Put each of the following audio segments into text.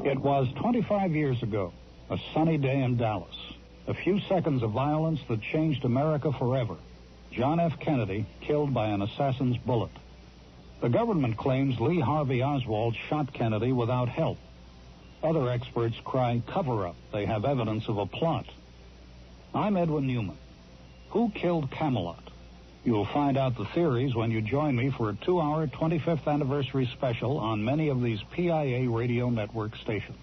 It was 25 years ago, a sunny day in Dallas. A few seconds of violence that changed America forever. John F. Kennedy killed by an assassin's bullet. The government claims Lee Harvey Oswald shot Kennedy without help. Other experts cry cover-up. They have evidence of a plot. I'm Edwin Newman. Who killed Camelot? You'll find out the theories when you join me for a 2-hour 25th anniversary special on many of these PIA radio network stations.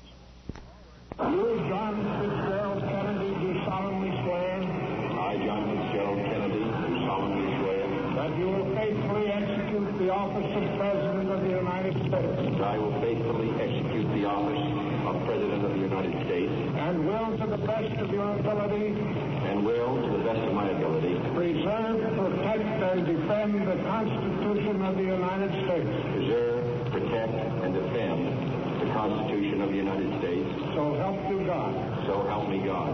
You, John Fitzgerald Kennedy, do solemnly swear. I, John Fitzgerald Kennedy, do solemnly swear. That you will faithfully execute the office of President of the United States. That I will faithfully execute the office of President of the United States. And will, to the best of your ability. And will, to the best of my ability. Preserve, protect, and defend the Constitution of the United States. Preserve, protect, and defend the Constitution of the United States. So help you God. So help me God.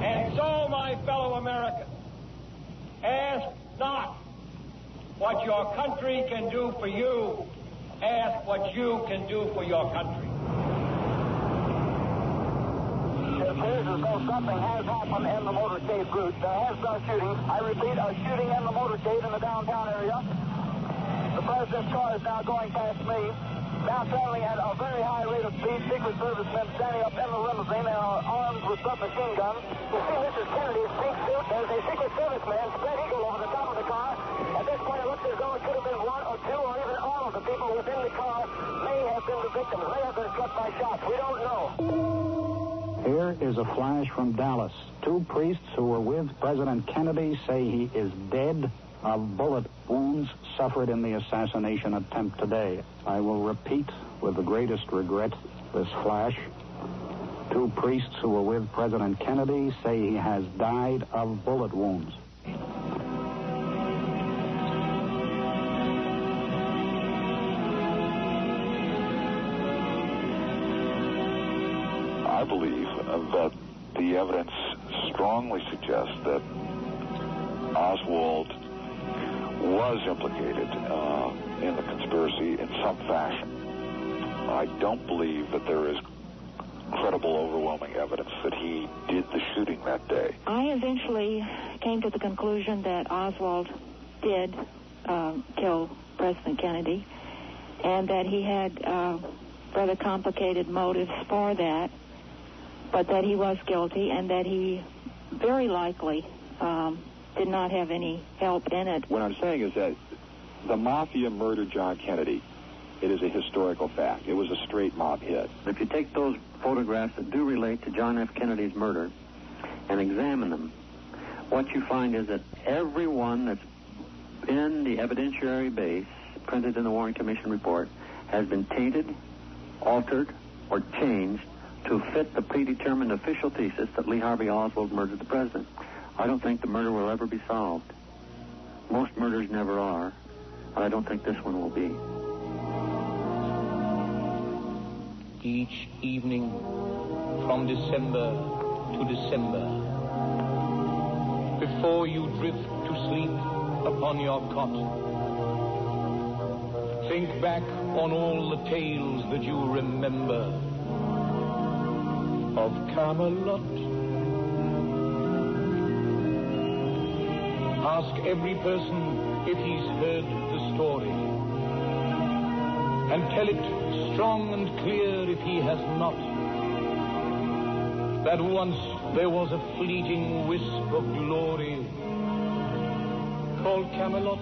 And so, my fellow Americans, ask not what your country can do for you. Ask what you can do for your country. It appears as though something has happened in the motorcade route. There has been a shooting. I repeat, a shooting in the motorcade in the downtown area. The president's car is now going past me. Now traveling at a very high rate of speed. Secret Service men standing up in the limousine. They are armed with submachine guns. You see Mrs. Kennedy's pink suit. There's a Secret Service man, spread eagle over the top of the car. At this point, it looks as though it could have been one or two or even all of the people within the car may have been the victims. May have been struck by shots. We don't know. Here is a flash from Dallas. 2 priests who were with President Kennedy say he is dead of bullet wounds suffered in the assassination attempt today. I will repeat with the greatest regret this flash. 2 priests who were with President Kennedy say he has died of bullet wounds. I believe that the evidence strongly suggests that Oswald was implicated in the conspiracy in some fashion. I don't believe that there is credible, overwhelming evidence that he did the shooting that day. I eventually came to the conclusion that Oswald did kill President Kennedy, and that he had rather complicated motives for that, but that he was guilty, and that he very likely did not have any help in it. What I'm saying is that the mafia murdered John Kennedy. It is a historical fact. It was a straight mob hit. If you take those photographs that do relate to John F. Kennedy's murder and examine them, what you find is that everyone that's in the evidentiary base printed in the Warren Commission report has been tainted, altered, or changed to fit the predetermined official thesis that Lee Harvey Oswald murdered the president. I don't think the murder will ever be solved. Most murders never are, and I don't think this one will be. Each evening from December to December, before you drift to sleep upon your cot, think back on all the tales that you remember of Camelot. Ask every person if he's heard the story, and tell it strong and clear if he has not, that once there was a fleeting wisp of glory called Camelot.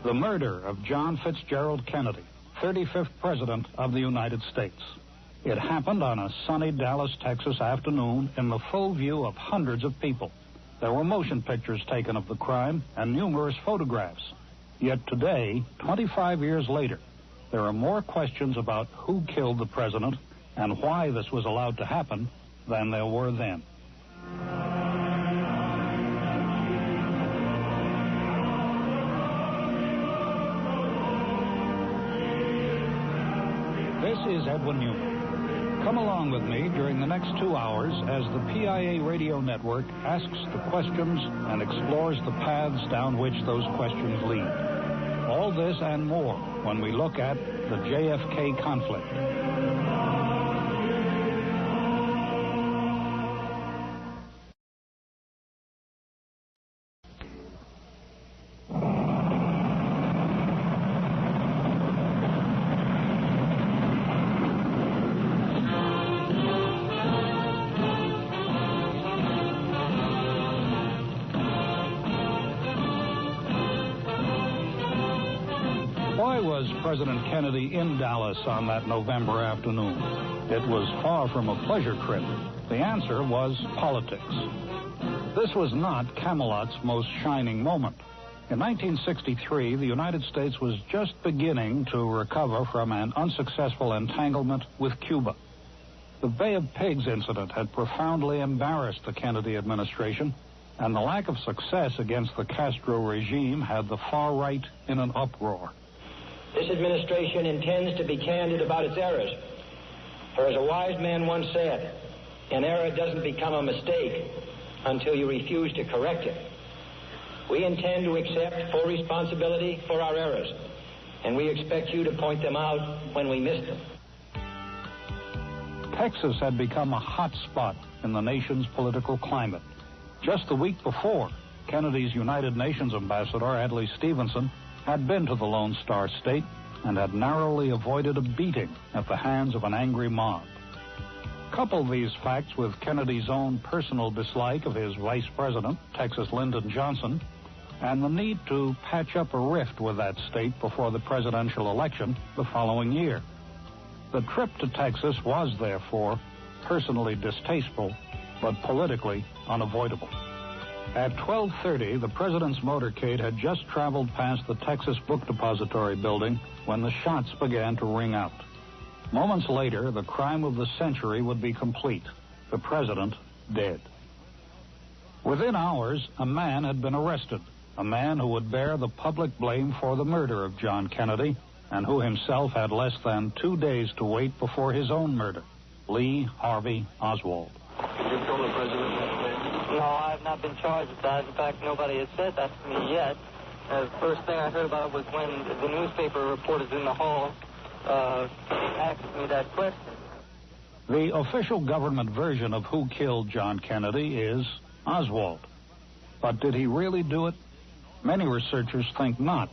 The murder of John Fitzgerald Kennedy, 35th President of the United States. It happened on a sunny Dallas, Texas afternoon in the full view of hundreds of people. There were motion pictures taken of the crime and numerous photographs. Yet today, 25 years later, there are more questions about who killed the president and why this was allowed to happen than there were then. This is Edwin Newman. Come along with me during the next 2 hours as the PIA radio network asks the questions and explores the paths down which those questions lead. All this and more when we look at the JFK conflict. Why was President Kennedy in Dallas on that November afternoon? It was far from a pleasure trip. The answer was politics. This was not Camelot's most shining moment. In 1963, the United States was just beginning to recover from an unsuccessful entanglement with Cuba. The Bay of Pigs incident had profoundly embarrassed the Kennedy administration, and the lack of success against the Castro regime had the far right in an uproar. This administration intends to be candid about its errors. For as a wise man once said, an error doesn't become a mistake until you refuse to correct it. We intend to accept full responsibility for our errors, and we expect you to point them out when we miss them. Texas had become a hot spot in the nation's political climate. Just the week before, Kennedy's United Nations ambassador, Adlai Stevenson, had been to the Lone Star State and had narrowly avoided a beating at the hands of an angry mob. Couple these facts with Kennedy's own personal dislike of his vice president, Texas Lyndon Johnson, and the need to patch up a rift with that state before the presidential election the following year. The trip to Texas was, therefore, personally distasteful, but politically unavoidable. At 12:30, the president's motorcade had just traveled past the Texas Book Depository building when the shots began to ring out. Moments later, the crime of the century would be complete. The president dead. Within hours, a man had been arrested, a man who would bear the public blame for the murder of John Kennedy, and who himself had less than 2 days to wait before his own murder, Lee Harvey Oswald. Did you kill the president? No, I have not been charged with that. In fact, nobody has said that to me yet. The first thing I heard about was when the newspaper reporters in the hall asked me that question. The official government version of who killed John Kennedy is Oswald. But did he really do it? Many researchers think not.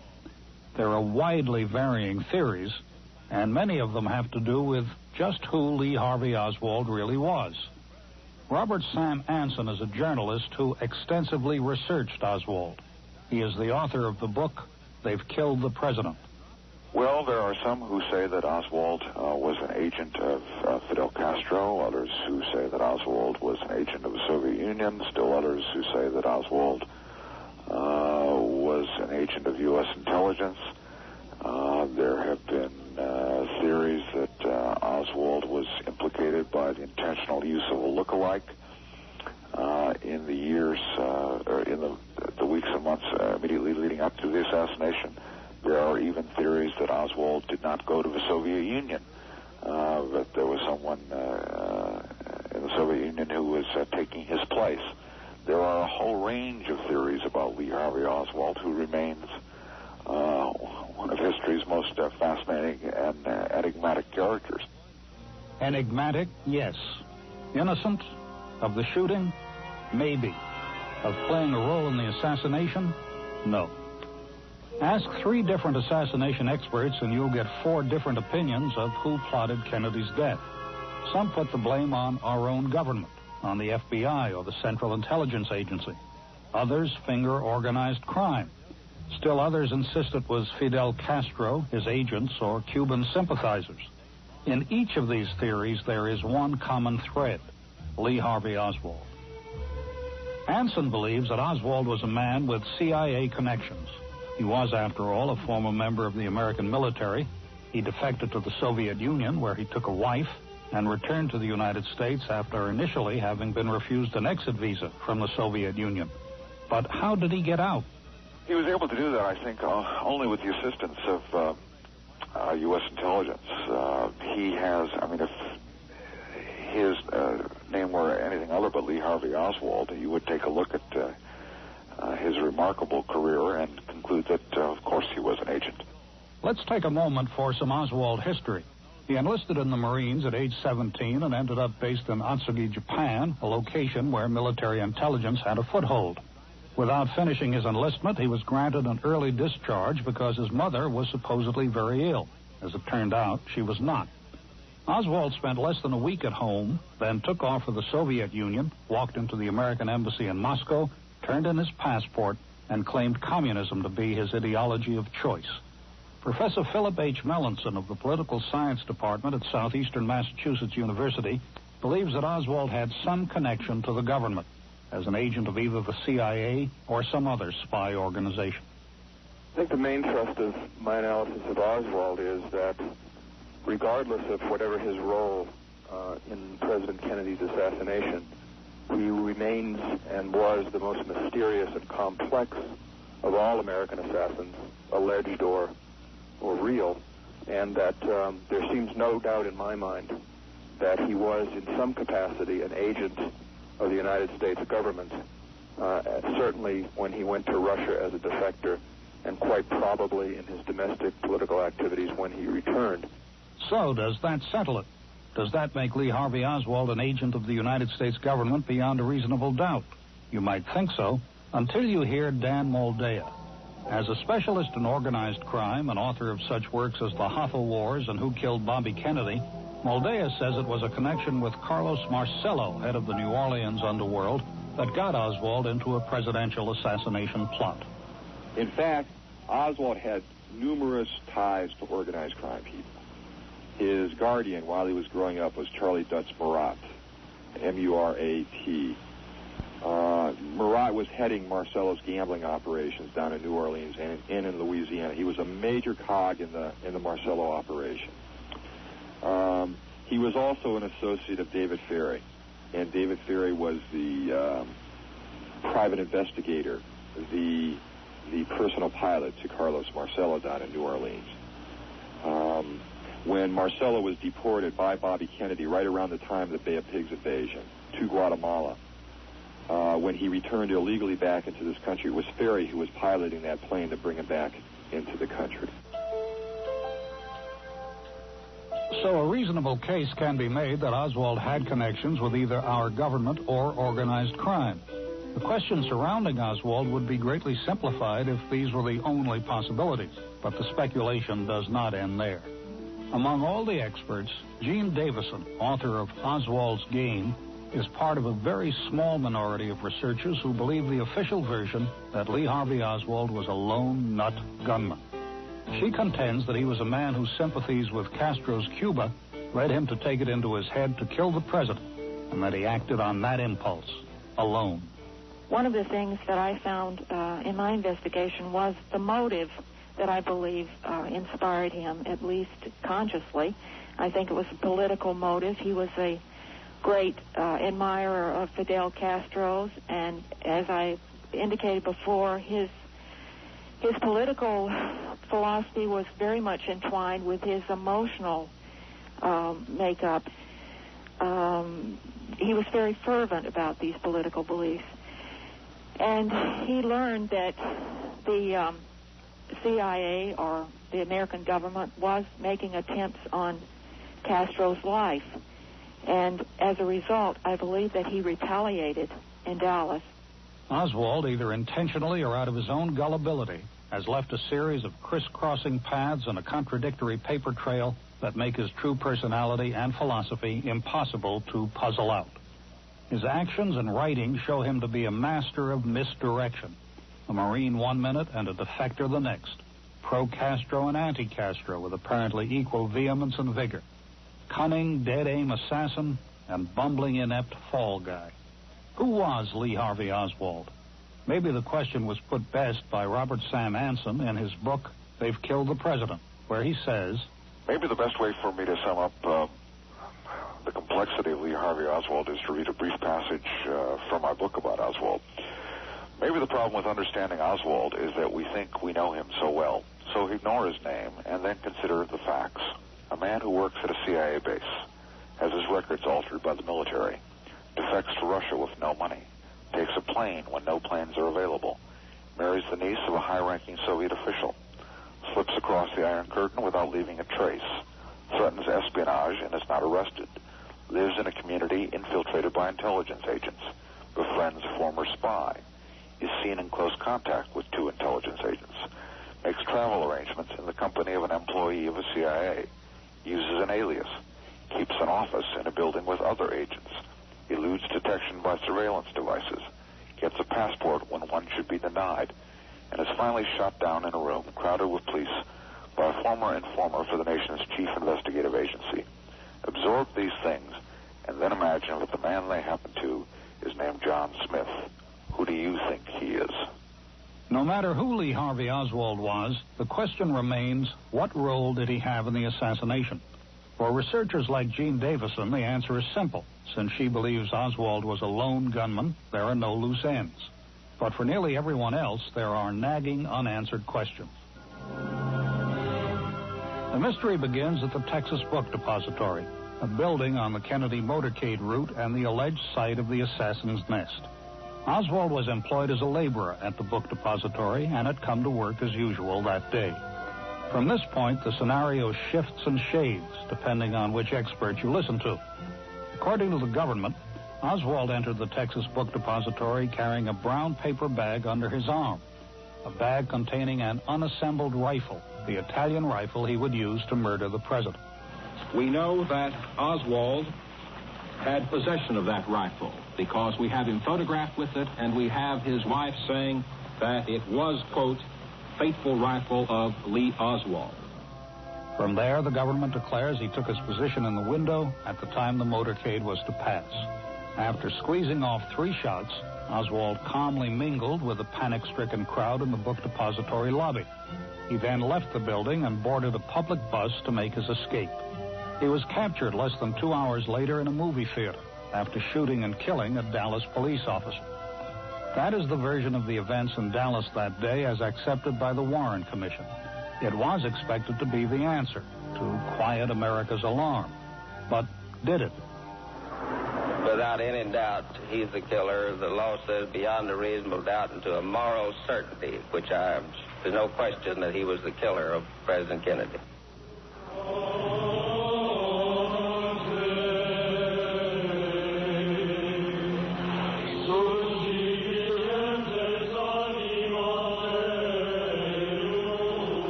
There are widely varying theories, and many of them have to do with just who Lee Harvey Oswald really was. Robert Sam Anson is a journalist who extensively researched Oswald. He is the author of the book, They've Killed the President. Well, there are some who say that Oswald was an agent of Fidel Castro, others who say that Oswald was an agent of the Soviet Union, still others who say that Oswald was an agent of U.S. intelligence. There have been theories that Oswald was implicated by the intentional use of a look-alike in the years, or in the weeks and months immediately leading up to the assassination. There are even theories that Oswald did not go to the Soviet Union, that there was someone in the Soviet Union who was taking his place. There are a whole range of theories about Lee Harvey Oswald, who remains one of history's most fascinating and enigmatic characters. Enigmatic, yes. Innocent? Of the shooting? Maybe. Of playing a role in the assassination? No. Ask 3 different assassination experts and you'll get 4 different opinions of who plotted Kennedy's death. Some put the blame on our own government, on the FBI or the Central Intelligence Agency. Others finger organized crime. Still others insist it was Fidel Castro, his agents, or Cuban sympathizers. In each of these theories, there is one common thread: Lee Harvey Oswald. Anson believes that Oswald was a man with CIA connections. He was, after all, a former member of the American military. He defected to the Soviet Union, where he took a wife, and returned to the United States after initially having been refused an exit visa from the Soviet Union. But how did he get out? He was able to do that, I think, only with the assistance of U.S. intelligence. He has, if his name were anything other but Lee Harvey Oswald, you would take a look at his remarkable career and conclude that, of course, he was an agent. Let's take a moment for some Oswald history. He enlisted in the Marines at age 17 and ended up based in Atsugi, Japan, a location where military intelligence had a foothold. Without finishing his enlistment, he was granted an early discharge because his mother was supposedly very ill. As it turned out, she was not. Oswald spent less than a week at home, then took off for the Soviet Union, walked into the American embassy in Moscow, turned in his passport, and claimed communism to be his ideology of choice. Professor Philip H. Melanson of the Political Science Department at Southeastern Massachusetts University believes that Oswald had some connection to the government as an agent of either the CIA or some other spy organization. I think the main thrust of my analysis of Oswald is that regardless of whatever his role in President Kennedy's assassination, he remains and was the most mysterious and complex of all American assassins, alleged or real, and that there seems no doubt in my mind that he was in some capacity an agent of the United States government, certainly when he went to Russia as a defector, and quite probably in his domestic political activities when he returned. So does that settle it? Does that make Lee Harvey Oswald an agent of the United States government beyond a reasonable doubt? You might think so, until you hear Dan Moldea. As a specialist in organized crime and author of such works as The Hoffa Wars and Who Killed Bobby Kennedy, Moldea says it was a connection with Carlos Marcello, head of the New Orleans underworld, that got Oswald into a presidential assassination plot. In fact, Oswald had numerous ties to organized crime people. His guardian while he was growing up was Charlie Dutz Murat, M-U-R-A-T. Murat was heading Marcello's gambling operations down in New Orleans and in Louisiana. He was a major cog in the Marcello operation. He was also an associate of David Ferry, and David Ferry was the private investigator, the personal pilot to Carlos Marcello down in New Orleans. When Marcello was deported by Bobby Kennedy right around the time of the Bay of Pigs invasion to Guatemala, when he returned illegally back into this country, it was Ferry who was piloting that plane to bring him back into the country. So a reasonable case can be made that Oswald had connections with either our government or organized crime. The question surrounding Oswald would be greatly simplified if these were the only possibilities, but the speculation does not end there. Among all the experts, Gene Davison, author of Oswald's Game, is part of a very small minority of researchers who believe the official version that Lee Harvey Oswald was a lone nut gunman. She contends that he was a man whose sympathies with Castro's Cuba led him to take it into his head to kill the president, and that he acted on that impulse, alone. One of the things that I found in my investigation was the motive that I believe inspired him, at least consciously. I think it was a political motive. He was a great admirer of Fidel Castro's, and as I indicated before, his political philosophy was very much entwined with his emotional makeup. He was very fervent about these political beliefs. And he learned that the CIA, or the American government, was making attempts on Castro's life. And as a result, I believe that he retaliated in Dallas. Oswald, either intentionally or out of his own gullibility, has left a series of crisscrossing paths and a contradictory paper trail that make his true personality and philosophy impossible to puzzle out. His actions and writings show him to be a master of misdirection, a Marine one minute and a defector the next, pro-Castro and anti-Castro with apparently equal vehemence and vigor, cunning, dead-aim assassin, and bumbling, inept fall guy. Who was Lee Harvey Oswald? Maybe the question was put best by Robert Sam Anson in his book, They've Killed the President, where he says, maybe the best way for me to sum up the complexity of Lee Harvey Oswald is to read a brief passage from my book about Oswald. Maybe the problem with understanding Oswald is that we think we know him so well, so ignore his name and then consider the facts. A man who works at a CIA base, has his records altered by the military, defects to Russia with no money, takes a plane when no planes are available, marries the niece of a high-ranking Soviet official, slips across the Iron Curtain without leaving a trace, threatens espionage and is not arrested, lives in a community infiltrated by intelligence agents, befriends a former spy, is seen in close contact with 2 intelligence agents, makes travel arrangements in the company of an employee of the CIA, uses an alias, keeps an office in a building with other agents, eludes detection by surveillance devices, gets a passport when one should be denied, and is finally shot down in a room crowded with police by a former informer for the nation's chief investigative agency. Absorb these things, and then imagine that the man they happen to is named John Smith. Who do you think he is? No matter who Lee Harvey Oswald was, the question remains, what role did he have in the assassination? For researchers like Jean Davison, the answer is simple. Since she believes Oswald was a lone gunman, there are no loose ends. But for nearly everyone else, there are nagging, unanswered questions. The mystery begins at the Texas Book Depository, a building on the Kennedy motorcade route and the alleged site of the assassin's nest. Oswald was employed as a laborer at the book depository and had come to work as usual that day. From this point, the scenario shifts and shades, depending on which expert you listen to. According to the government, Oswald entered the Texas Book Depository carrying a brown paper bag under his arm, a bag containing an unassembled rifle, the Italian rifle he would use to murder the president. We know that Oswald had possession of that rifle because we have him photographed with it, and we have his wife saying that it was, quote, faithful rifle of Lee Oswald. From there, the government declares he took his position in the window at the time the motorcade was to pass. After squeezing off 3 shots, Oswald calmly mingled with the panic-stricken crowd in the book depository lobby. He then left the building and boarded a public bus to make his escape. He was captured less than 2 hours later in a movie theater after shooting and killing a Dallas police officer. That is the version of the events in Dallas that day as accepted by the Warren Commission. It was expected to be the answer to quiet America's alarm. But did it? Without any doubt, he's the killer. The law says beyond a reasonable doubt and to a moral certainty, there's no question that he was the killer of President Kennedy.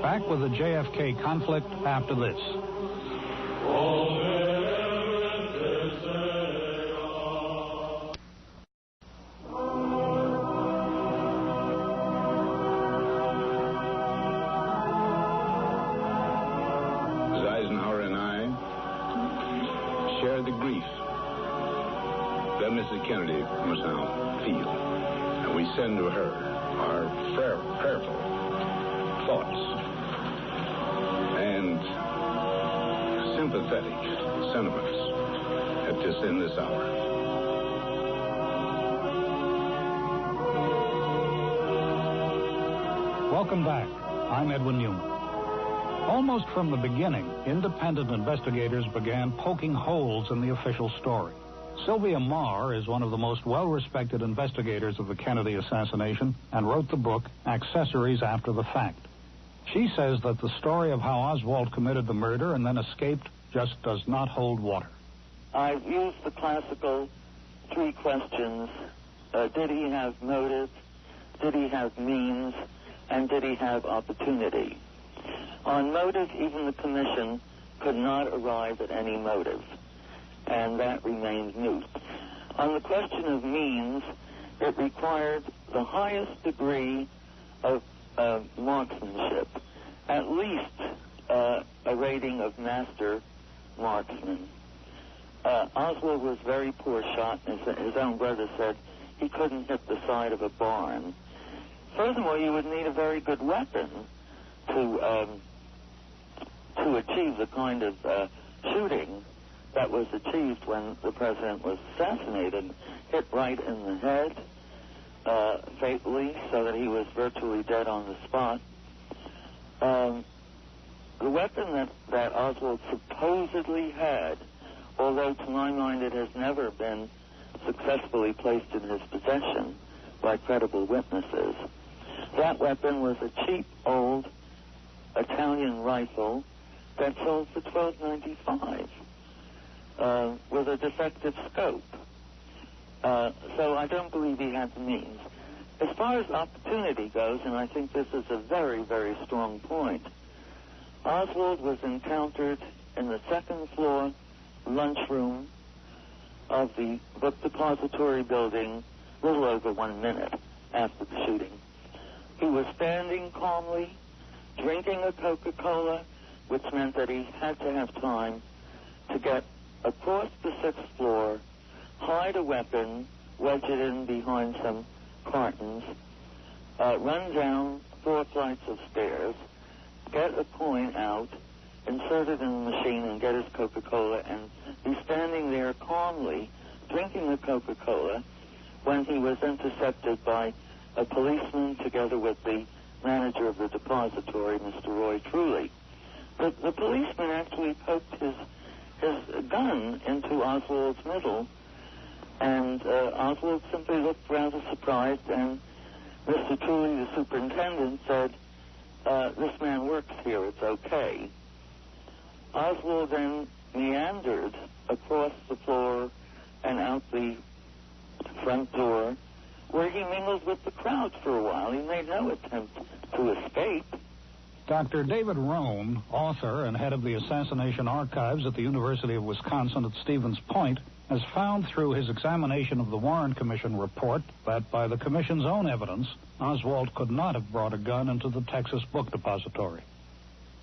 Back with the JFK conflict after this. Eisenhower and I share the grief that Mrs. Kennedy must now feel. And we send to her our prayerful thoughts and sympathetic sentiments in this hour. Welcome back. I'm Edwin Newman. Almost from the beginning, independent investigators began poking holes in the official story. Sylvia Marr is one of the most well-respected investigators of the Kennedy assassination and wrote the book Accessories After the Fact. She says that the story of how Oswald committed the murder and then escaped just does not hold water. I've used the classical 3 questions. Did he have motive? Did he have means? And did he have opportunity? On motive, even the commission could not arrive at any motive, and that remained moot. On the question of means, it required the highest degree of marksmanship, at least a rating of master marksman. Oswald was a very poor shot, and his own brother said he couldn't hit the side of a barn. Furthermore, you would need a very good weapon to achieve the kind of shooting that was achieved when the president was assassinated, hit right in the head, fatally, so that he was virtually dead on the spot. The weapon that Oswald supposedly had, although to my mind it has never been successfully placed in his possession by credible witnesses, That weapon was a cheap old Italian rifle that sold for $12.95 with a defective scope. So I don't believe he had the means. As far as opportunity goes, and I think this is a very, very strong point, Oswald was encountered in the second floor lunchroom of the book depository building a little over 1 minute after the shooting. He was standing calmly, drinking a Coca-Cola, which meant that he had to have time to get across the 6th floor, hide a weapon, wedge it in behind some cartons, run down 4 flights of stairs, get a coin out, insert it in the machine and get his Coca-Cola, and be standing there calmly drinking the Coca-Cola when he was intercepted by a policeman together with the manager of the depository, Mr. Roy Truly. The policeman actually poked his gun into Oswald's middle, and Oswald simply looked rather surprised, and Mr. Truly, the superintendent, said, this man works here, it's okay. Oswald then meandered across the floor and out the front door, where he mingled with the crowd for a while. He made no attempt to escape. Dr. David Rohn, author and head of the Assassination Archives at the University of Wisconsin at Stevens Point, has found through his examination of the Warren Commission report that by the Commission's own evidence, Oswald could not have brought a gun into the Texas Book Depository.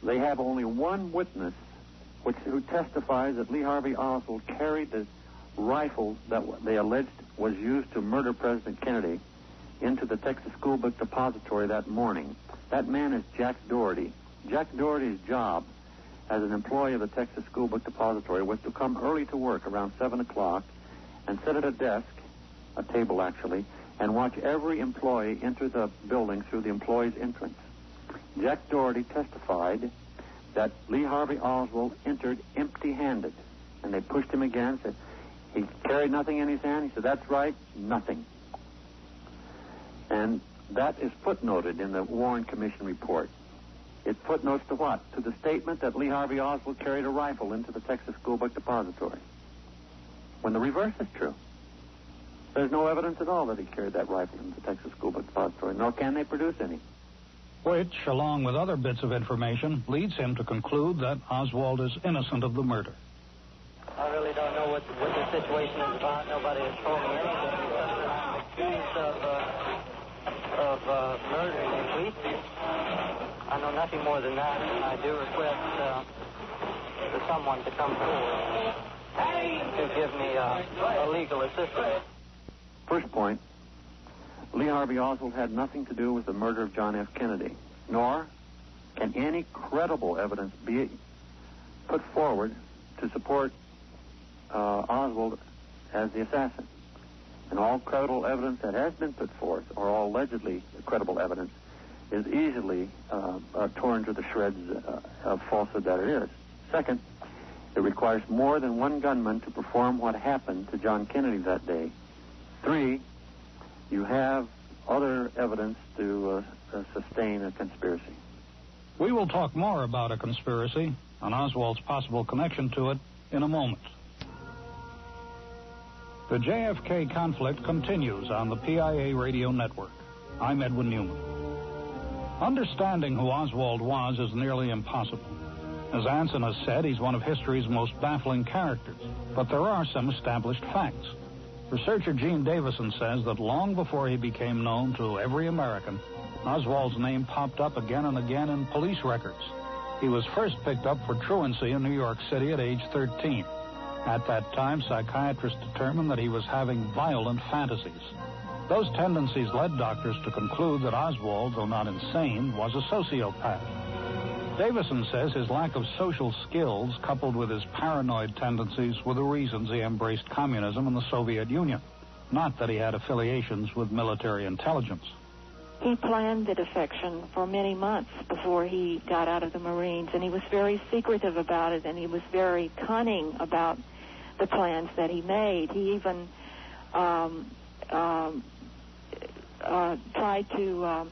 They have only one witness who testifies that Lee Harvey Oswald carried the rifle that they alleged was used to murder President Kennedy into the Texas School Book Depository that morning. That man is Jack Daugherty. Jack Daugherty's job as an employee of the Texas School Book Depository was to come early to work around 7 o'clock and sit at a desk, a table actually, and watch every employee enter the building through the employee's entrance. Jack Daugherty testified that Lee Harvey Oswald entered empty-handed, and they pushed him again, said he carried nothing in his hand. He said, that's right, nothing. And that is footnoted in the Warren Commission report. It footnotes to what? To the statement that Lee Harvey Oswald carried a rifle into the Texas School Book Depository, when the reverse is true. There's no evidence at all that he carried that rifle into the Texas School Book Depository, nor can they produce any. Which, along with other bits of information, leads him to conclude that Oswald is innocent of the murder. I really don't know what the situation is about. Nobody has told me anything except that I'm accused of murdering a policeman. I know nothing more than that, and I do request for someone to come forward to give me a legal assistance. First point, Lee Harvey Oswald had nothing to do with the murder of John F. Kennedy, nor can any credible evidence be put forward to support Oswald as the assassin. And all credible evidence that has been put forth, or all allegedly credible evidence, is easily torn to the shreds of falsehood that it is. Second, it requires more than one gunman to perform what happened to John Kennedy that day. 3, you have other evidence to sustain a conspiracy. We will talk more about a conspiracy and Oswald's possible connection to it in a moment. The JFK conflict continues on the PIA radio network. I'm Edwin Newman. Understanding who Oswald was is nearly impossible. As Anson has said, he's one of history's most baffling characters. But there are some established facts. Researcher Gene Davison says that long before he became known to every American, Oswald's name popped up again and again in police records. He was first picked up for truancy in New York City at age 13. At that time, psychiatrists determined that he was having violent fantasies. Those tendencies led doctors to conclude that Oswald, though not insane, was a sociopath. Davison says his lack of social skills, coupled with his paranoid tendencies, were the reasons he embraced communism in the Soviet Union, not that he had affiliations with military intelligence. He planned the defection for many months before he got out of the Marines, and he was very secretive about it, and he was very cunning about the plans that he made. He even tried to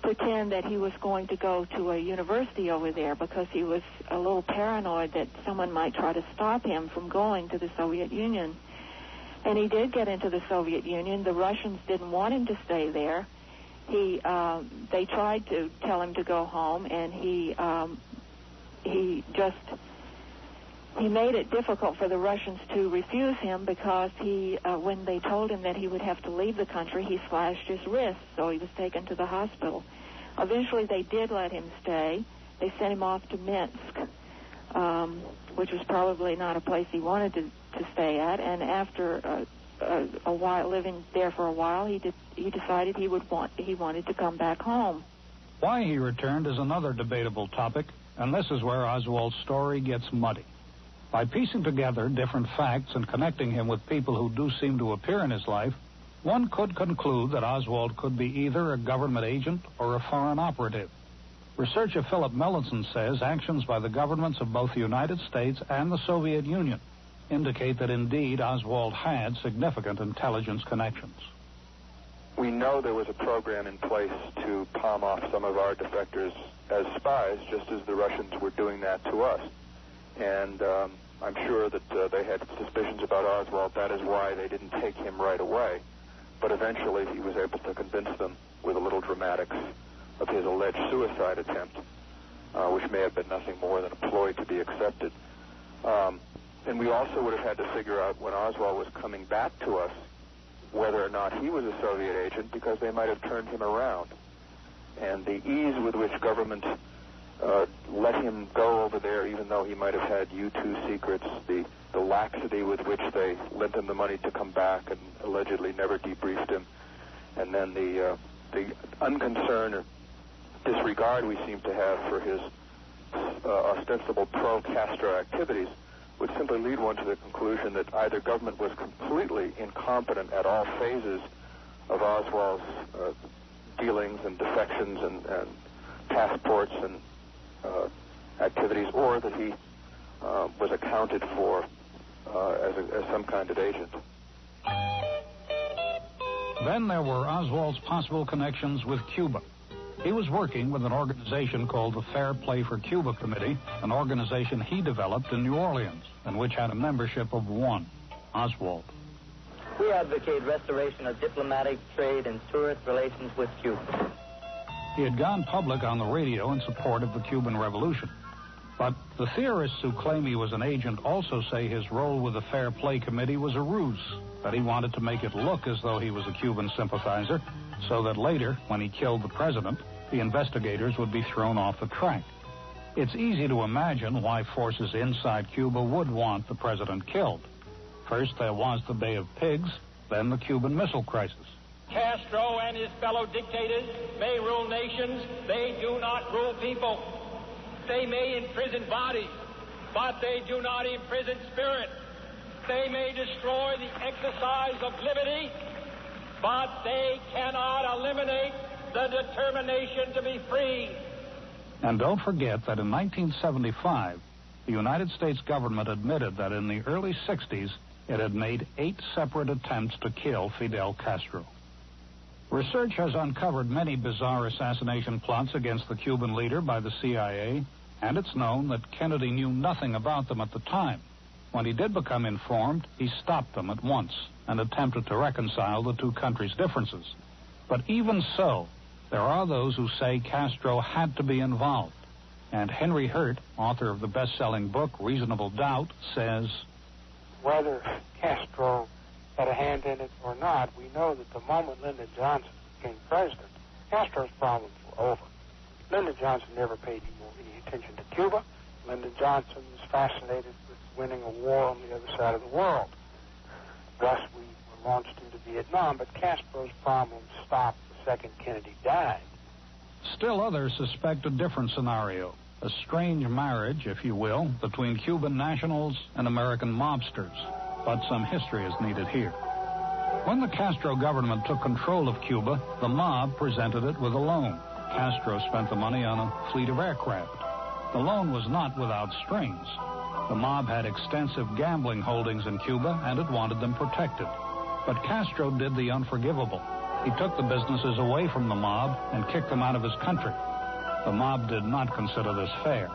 pretend that he was going to go to a university over there because he was a little paranoid that someone might try to stop him from going to the Soviet Union. And he did get into the Soviet Union. The Russians didn't want him to stay there. They tried to tell him to go home, and he made it difficult for the Russians to refuse him because when they told him that he would have to leave the country, he slashed his wrist, so he was taken to the hospital. Eventually, they did let him stay. They sent him off to Minsk, which was probably not a place he wanted to stay at. And after a while, living there for a while, he decided he wanted to come back home. Why he returned is another debatable topic, and this is where Oswald's story gets muddy. By piecing together different facts and connecting him with people who do seem to appear in his life, one could conclude that Oswald could be either a government agent or a foreign operative. Researcher Philip Melanson says actions by the governments of both the United States and the Soviet Union indicate that indeed Oswald had significant intelligence connections. We know there was a program in place to palm off some of our defectors as spies, just as the Russians were doing that to us. And I'm sure that they had suspicions about Oswald. That is why they didn't take him right away. But eventually he was able to convince them with a little dramatics of his alleged suicide attempt, which may have been nothing more than a ploy to be accepted. And we also would have had to figure out when Oswald was coming back to us whether or not he was a Soviet agent, because they might have turned him around. And the ease with which government let him go over there, even though he might have had U-2 secrets, the laxity with which they lent him the money to come back and allegedly never debriefed him, and then the unconcern or disregard we seem to have for his ostensible pro-Castro activities would simply lead one to the conclusion that either government was completely incompetent at all phases of Oswald's dealings and defections and passports and activities, or that he was accounted for as some kind of agent. Then there were Oswald's possible connections with Cuba. He was working with an organization called the Fair Play for Cuba Committee, an organization he developed in New Orleans, and which had a membership of one, Oswald. We advocate restoration of diplomatic, trade, and tourist relations with Cuba. He had gone public on the radio in support of the Cuban Revolution. But the theorists who claim he was an agent also say his role with the Fair Play Committee was a ruse, that he wanted to make it look as though he was a Cuban sympathizer, so that later, when he killed the president, the investigators would be thrown off the track. It's easy to imagine why forces inside Cuba would want the president killed. First, there was the Bay of Pigs, then the Cuban Missile Crisis. Castro and his fellow dictators may rule nations. They do not rule people. They may imprison bodies, but they do not imprison spirit. They may destroy the exercise of liberty, but they cannot eliminate the determination to be free. And don't forget that in 1975, the United States government admitted that in the early 60s, it had made 8 separate attempts to kill Fidel Castro. Research has uncovered many bizarre assassination plots against the Cuban leader by the CIA, and it's known that Kennedy knew nothing about them at the time. When he did become informed, he stopped them at once and attempted to reconcile the two countries' differences. But even so, there are those who say Castro had to be involved. And Henry Hurt, author of the best-selling book Reasonable Doubt, says, whether Castro had a hand in it or not, we know that the moment Lyndon Johnson became president, Castro's problems were over. Lyndon Johnson never paid any attention to Cuba. Lyndon Johnson was fascinated with winning a war on the other side of the world. Thus, we were launched into Vietnam, but Castro's problems stopped the second Kennedy died. Still others suspect a different scenario, a strange marriage, if you will, between Cuban nationals and American mobsters. But some history is needed here. When the Castro government took control of Cuba, the mob presented it with a loan. Castro spent the money on a fleet of aircraft. The loan was not without strings. The mob had extensive gambling holdings in Cuba, and it wanted them protected. But Castro did the unforgivable. He took the businesses away from the mob and kicked them out of his country. The mob did not consider this fair.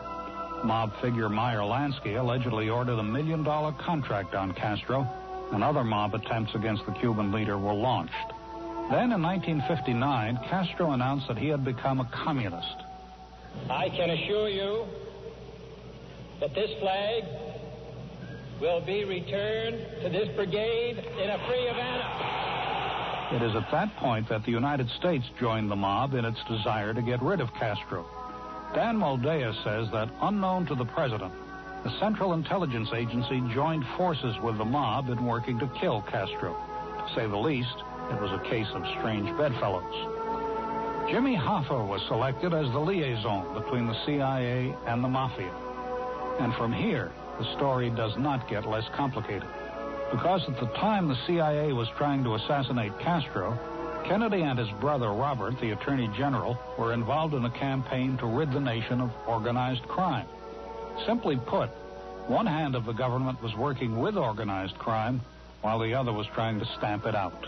Mob figure Meyer Lansky allegedly ordered a $1 million contract on Castro, and other mob attempts against the Cuban leader were launched. Then in 1959, Castro announced that he had become a communist. I can assure you that this flag will be returned to this brigade in a free Havana. It is at that point that the United States joined the mob in its desire to get rid of Castro. Dan Moldea says that, unknown to the president, the Central Intelligence Agency joined forces with the mob in working to kill Castro. To say the least, it was a case of strange bedfellows. Jimmy Hoffa was selected as the liaison between the CIA and the Mafia. And from here, the story does not get less complicated. Because at the time the CIA was trying to assassinate Castro, Kennedy and his brother Robert, the Attorney General, were involved in a campaign to rid the nation of organized crime. Simply put, one hand of the government was working with organized crime, while the other was trying to stamp it out.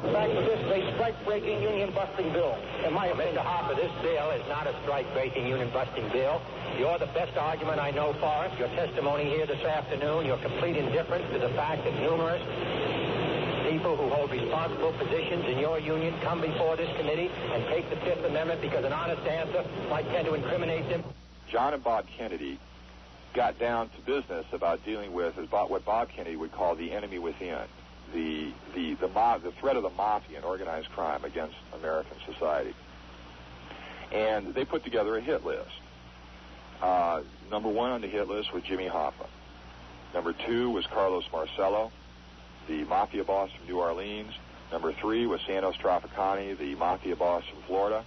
The fact that this is a strike-breaking, union-busting bill. In my opinion, Mr. Hoffa, this bill is not a strike-breaking, union-busting bill. You're the best argument I know for it. Your testimony here this afternoon, your complete indifference to the fact that numerous people who hold responsible positions in your union come before this committee and take the Fifth Amendment because an honest answer might tend to incriminate them. John and Bob Kennedy got down to business about dealing with what Bob Kennedy would call the enemy within. The threat of the mafia and organized crime against American society. And they put together a hit list. Number one on the hit list was Jimmy Hoffa. Number two was Carlos Marcello, the mafia boss from New Orleans. Number three was Santos Trafficani, the mafia boss from Florida,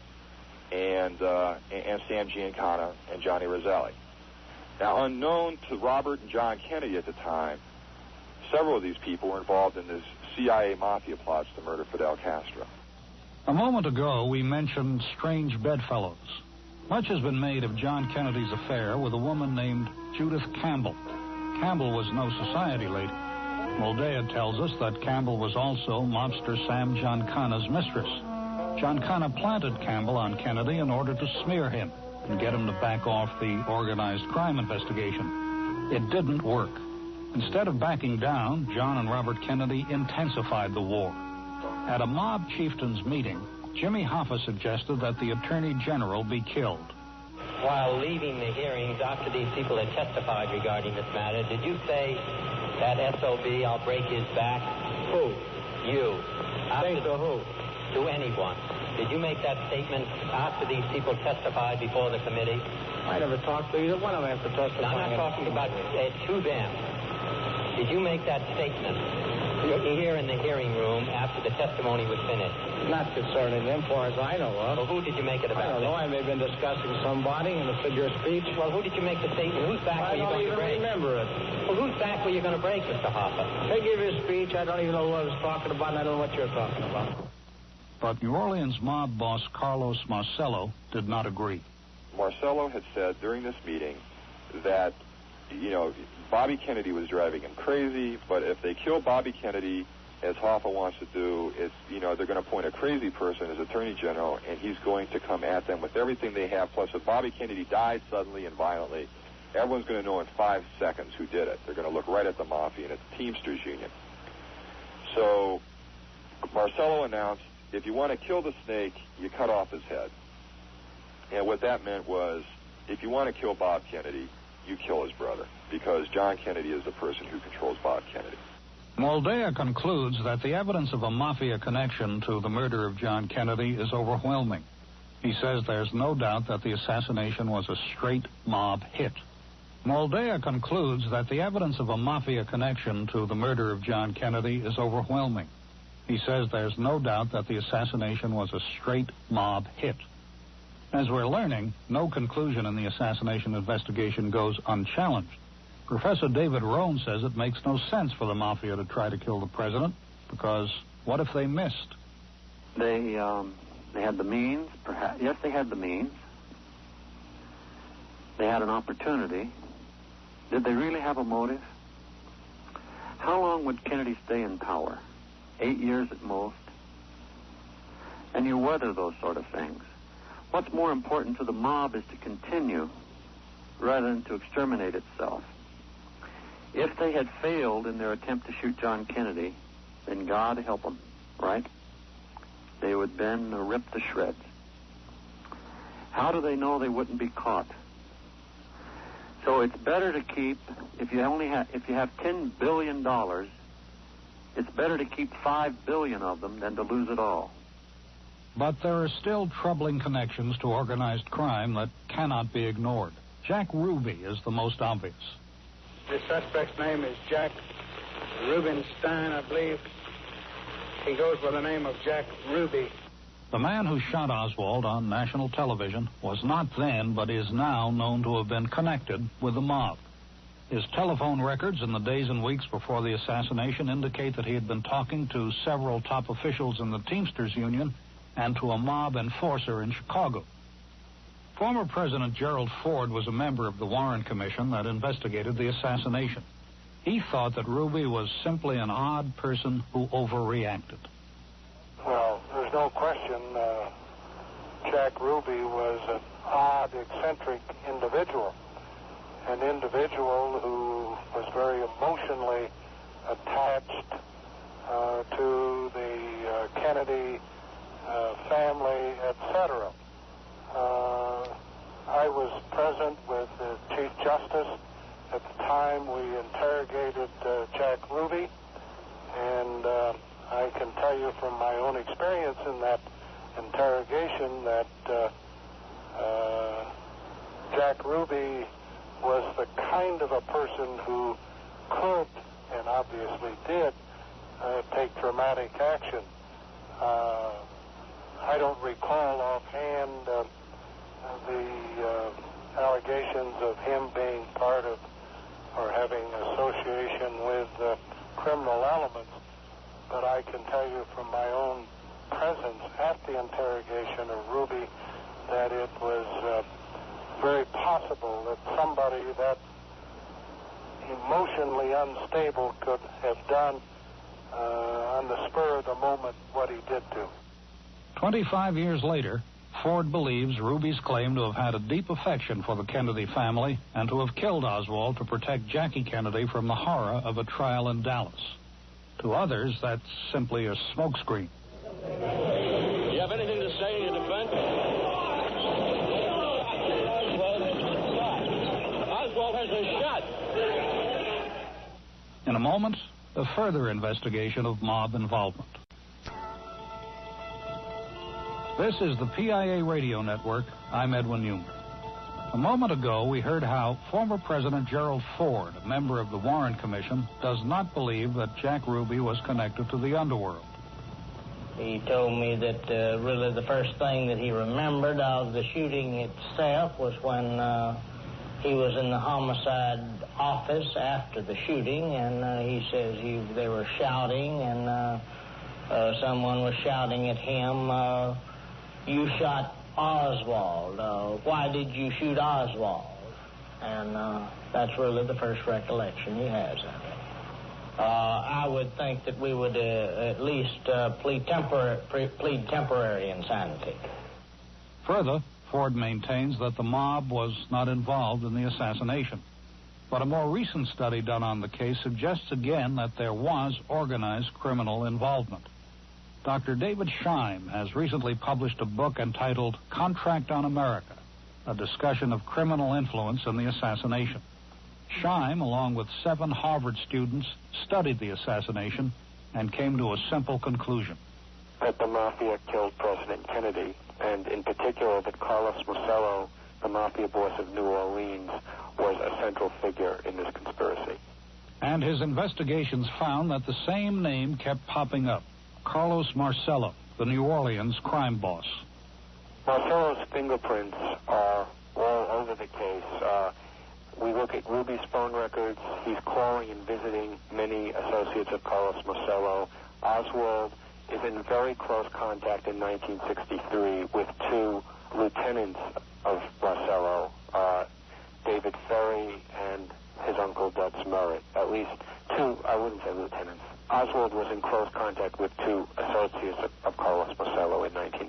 and Sam Giancana and Johnny Roselli. Now, unknown to Robert and John Kennedy at the time, several of these people were involved in this CIA mafia plots to murder Fidel Castro. A moment ago, we mentioned strange bedfellows. Much has been made of John Kennedy's affair with a woman named Judith Campbell. Campbell was no society lady. Moldea tells us that Campbell was also mobster Sam Giancana's mistress. Giancana planted Campbell on Kennedy in order to smear him and get him to back off the organized crime investigation. It didn't work. Instead of backing down, John and Robert Kennedy intensified the war. At a mob chieftains meeting, Jimmy Hoffa suggested that the Attorney General be killed. while leaving the hearings after these people had testified regarding this matter, did you say that SOB, I'll break his back? Who? You. Say to who? To anyone. Did you make that statement after these people testified before the committee? I never talked to either one of them after testifying. No, I'm not talking about to them. Did you make that statement here in the hearing room after the testimony was finished? Not concerning them, far as I know of. Well, who did you make it about? I don't know. I may have been discussing somebody in a figure of speech. Well, who did you make the statement? Whose back were you going to break? I don't even remember it. Well, whose back were you going to break, Mr. Hoffa? They gave his speech. I don't even know who I was talking about, and I don't know what you're talking about. But New Orleans mob boss Carlos Marcello did not agree. Marcello had said during this meeting that, Bobby Kennedy was driving him crazy, but if they kill Bobby Kennedy, as Hoffa wants to do, they're going to appoint a crazy person as Attorney General, and he's going to come at them with everything they have. Plus, if Bobby Kennedy died suddenly and violently, everyone's going to know in 5 seconds who did it. They're going to look right at the Mafia and at the Teamsters Union. So Marcello announced, if you want to kill the snake, you cut off his head. And what that meant was, if you want to kill Bob Kennedy, you kill his brother, because John Kennedy is the person who controls Bob Kennedy. Moldea concludes that the evidence of a Mafia connection to the murder of John Kennedy is overwhelming. He says there's no doubt that the assassination was a straight mob hit. Moldea concludes that the evidence of a Mafia connection to the murder of John Kennedy is overwhelming. He says there's no doubt that the assassination was a straight mob hit. As we're learning, no conclusion in the assassination investigation goes unchallenged. Professor David Rohn says it makes no sense for the Mafia to try to kill the president, because what if they missed? They had the means, perhaps. Yes, they had the means. They had an opportunity. Did they really have a motive? How long would Kennedy stay in power? 8 years at most. and you weather those sort of things. What's more important to the mob is to continue rather than to exterminate itself. If they had failed in their attempt to shoot John Kennedy, then God help them, right? They would have been ripped to shreds. How do they know they wouldn't be caught? So it's better to keep, if you have $10 billion, it's better to keep 5 billion of them than to lose it all. But there are still troubling connections to organized crime that cannot be ignored. Jack Ruby is the most obvious. The suspect's name is Jack Rubinstein, I believe. He goes by the name of Jack Ruby. The man who shot Oswald on national television was not then, but is now known to have been connected with the mob. His telephone records in the days and weeks before the assassination indicate that he had been talking to several top officials in the Teamsters Union and to a mob enforcer in Chicago. Former President Gerald Ford was a member of the Warren Commission that investigated the assassination. He thought that Ruby was simply an odd person who overreacted. Well, there's no question Jack Ruby was an odd, eccentric individual. An individual who was very emotionally attached to the Kennedy family, etc. I was present with the Chief Justice at the time we interrogated Jack Ruby, and I can tell you from my own experience in that interrogation that Jack Ruby was the kind of a person who could, and obviously did, take dramatic action. I don't recall offhand the allegations of him being part of or having association with criminal elements, but I can tell you from my own presence at the interrogation of Ruby that it was very possible that somebody that emotionally unstable could have done on the spur of the moment what he did do. 25 years later, Ford believes Ruby's claim to have had a deep affection for the Kennedy family and to have killed Oswald to protect Jackie Kennedy from the horror of a trial in Dallas. To others, that's simply a smokescreen. Do you have anything to say in your defense? Oswald has been shot. In a moment, a further investigation of mob involvement. This is the PIA Radio Network. I'm Edwin Newman. A moment ago, we heard how former President Gerald Ford, a member of the Warren Commission, does not believe that Jack Ruby was connected to the underworld. He told me that really the first thing that he remembered of the shooting itself was when he was in the homicide office after the shooting, and he says they were shouting, and someone was shouting at him, "You shot Oswald. Why did you shoot Oswald?" And that's really the first recollection he has of it. I would think that we would at least plead temporary insanity. Further, Ford maintains that the mob was not involved in the assassination. But a more recent study done on the case suggests again that there was organized criminal involvement. Dr. David Scheim has recently published a book entitled Contract on America, a discussion of criminal influence in the assassination. Scheim, along with 7 Harvard students, studied the assassination and came to a simple conclusion. That the mafia killed President Kennedy, and in particular that Carlos Marcello, the mafia boss of New Orleans, was a central figure in this conspiracy. And his investigations found that the same name kept popping up. Carlos Marcello, the New Orleans crime boss. Marcello's fingerprints are all over the case. We look at Ruby's phone records. He's calling and visiting many associates of Carlos Marcello. Oswald is in very close contact in 1963 with 2 lieutenants of Marcello, David Ferry and his uncle Dutz Merritt. At least 2, I wouldn't say lieutenants. Oswald was in close contact with 2 associates of Carlos Marcello in 1963.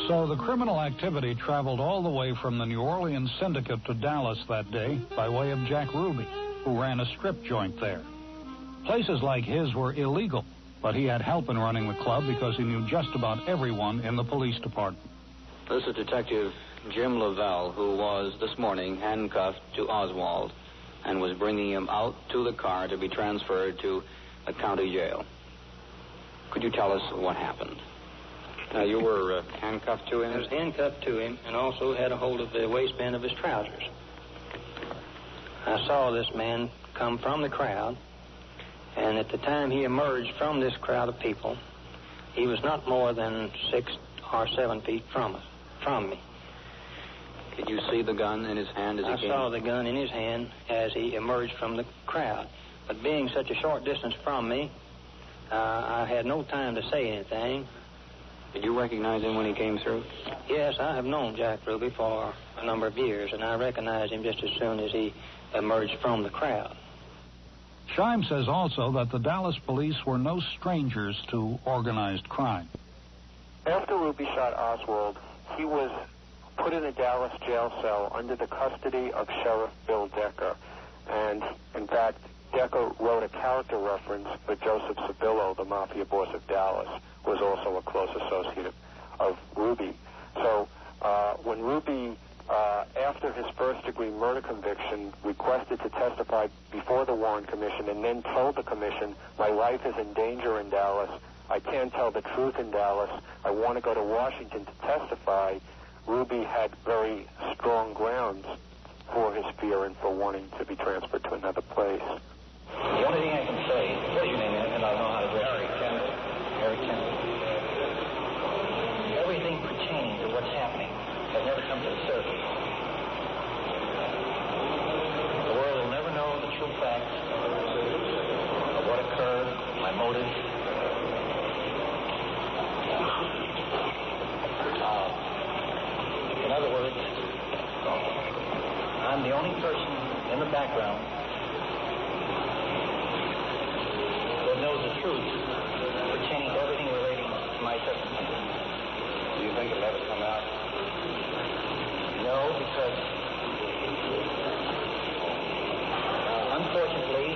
So the criminal activity traveled all the way from the New Orleans syndicate to Dallas that day by way of Jack Ruby, who ran a strip joint there. Places like his were illegal, but he had help in running the club because he knew just about everyone in the police department. This is Detective Jim Lavelle, who was this morning handcuffed to Oswald and was bringing him out to the car to be transferred to a county jail. Could you tell us what happened? You were handcuffed to him? I was handcuffed to him and also had a hold of the waistband of his trousers. I saw this man come from the crowd, and at the time he emerged from this crowd of people, he was not more than 6 or 7 feet from me. Did you see the gun in his hand as he came? I saw the gun in his hand as he emerged from the crowd. But being such a short distance from me, I had no time to say anything. Did you recognize him when he came through? Yes, I have known Jack Ruby for a number of years, and I recognized him just as soon as he emerged from the crowd. Scheim says also that the Dallas police were no strangers to organized crime. After Ruby shot Oswald, he was put in a Dallas jail cell under the custody of Sheriff Bill Decker. And, in fact, Decker wrote a character reference for Joseph Cibillo, the mafia boss of Dallas, who was also a close associate of Ruby. So when Ruby, after his first-degree murder conviction, requested to testify before the Warren Commission and then told the commission, my life is in danger in Dallas, I can't tell the truth in Dallas, I want to go to Washington to testify, Ruby had very strong grounds for his fear and for wanting to be transferred to another place. The only thing I can say, what's your name, and I'll know how to address you. Harry Kendall. Everything pertaining to what's happening has never come to the surface. The world will never know the true facts of what occurred, my motives. In other words, I'm the only person in the background that knows the truth pertaining to everything relating to my testimony. Do you think it'll ever come out? No, because unfortunately,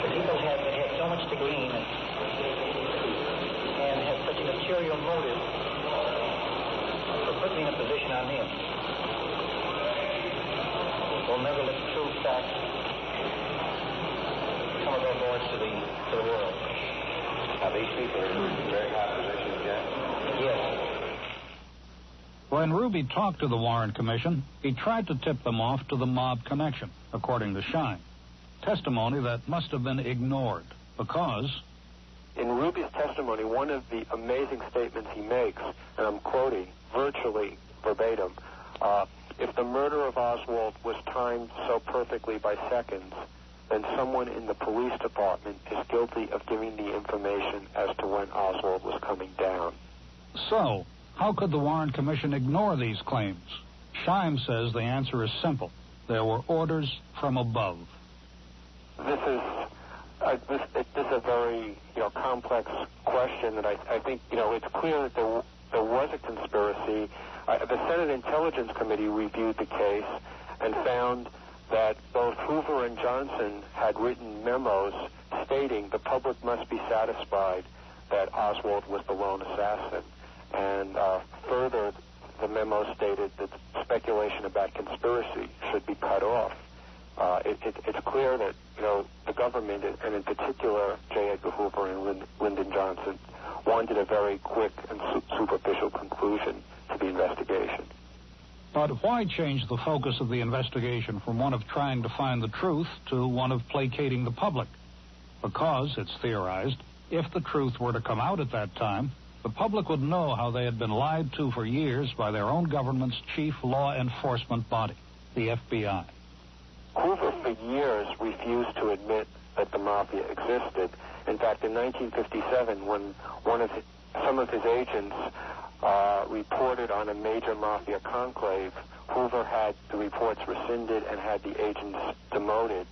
the people have so much to gain and have such a material motive for putting me in a position I'm in. We'll never let the true facts come above board to the world. Now, these people are in very high positions yet? Yes. When Ruby talked to the Warren Commission, he tried to tip them off to the mob connection, according to Scheim. Testimony that must have been ignored because... In Ruby's testimony, one of the amazing statements he makes, and I'm quoting virtually verbatim, if the murder of Oswald was timed so perfectly by seconds, then someone in the police department is guilty of giving the information as to when Oswald was coming down. So, how could the Warren Commission ignore these claims? Scheim says the answer is simple. There were orders from above. This is a very complex question that I think it's clear that there was a conspiracy. The Senate Intelligence Committee reviewed the case and found that both Hoover and Johnson had written memos stating the public must be satisfied that Oswald was the lone assassin. And further, the memo stated that speculation about conspiracy should be cut off. It's clear that, the government, and in particular J. Edgar Hoover and Lyndon Johnson, wanted a very quick and superficial conclusion to the investigation. But why change the focus of the investigation from one of trying to find the truth to one of placating the public? Because, it's theorized, if the truth were to come out at that time, the public would know how they had been lied to for years by their own government's chief law enforcement body, the FBI. Hoover, for years, refused to admit that the mafia existed. In fact, in 1957, when some of his agents reported on a major mafia conclave, Hoover had the reports rescinded and had the agents demoted.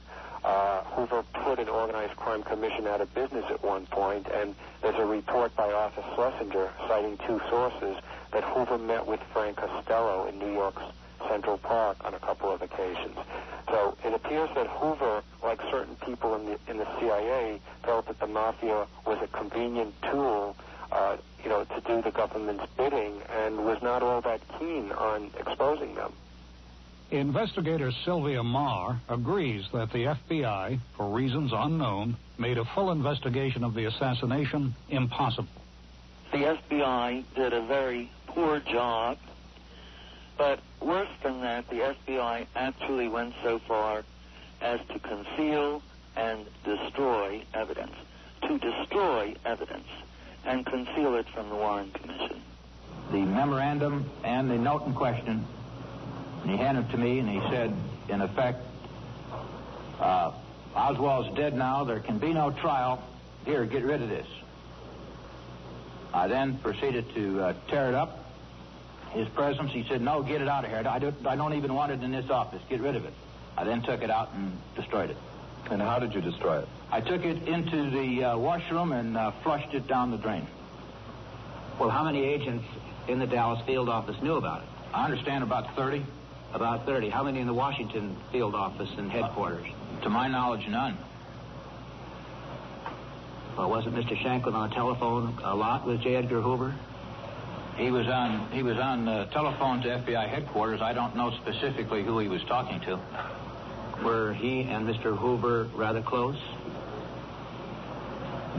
Hoover put an organized crime commission out of business at one point, and there's a report by Arthur Schlesinger citing two sources that Hoover met with Frank Costello in New York's Central Park on a couple of occasions. So it appears that Hoover, like certain people in the CIA, felt that the mafia was a convenient tool, to do the government's bidding, and was not all that keen on exposing them. Investigator Sylvia Marr agrees that the FBI, for reasons unknown, made a full investigation of the assassination impossible. The FBI did a very poor job, but worse than that, the FBI actually went so far as to conceal and destroy evidence. To destroy evidence and conceal it from the Warren Commission. The memorandum and the note in question, and he handed it to me, and he said, in effect, Oswald's dead now. There can be no trial. Here, get rid of this. I then proceeded to tear it up. His presence, he said, no, get it out of here. I don't even want it in this office. Get rid of it. I then took it out and destroyed it. And how did you destroy it? I took it into the washroom and flushed it down the drain. Well, how many agents in the Dallas field office knew about it? I understand about 30. About 30. How many in the Washington field office and headquarters? To my knowledge, none. Well, wasn't Mr. Shanklin on the telephone a lot with J. Edgar Hoover? He was on the telephone to FBI headquarters. I don't know specifically who he was talking to. Were he and Mr. Hoover rather close?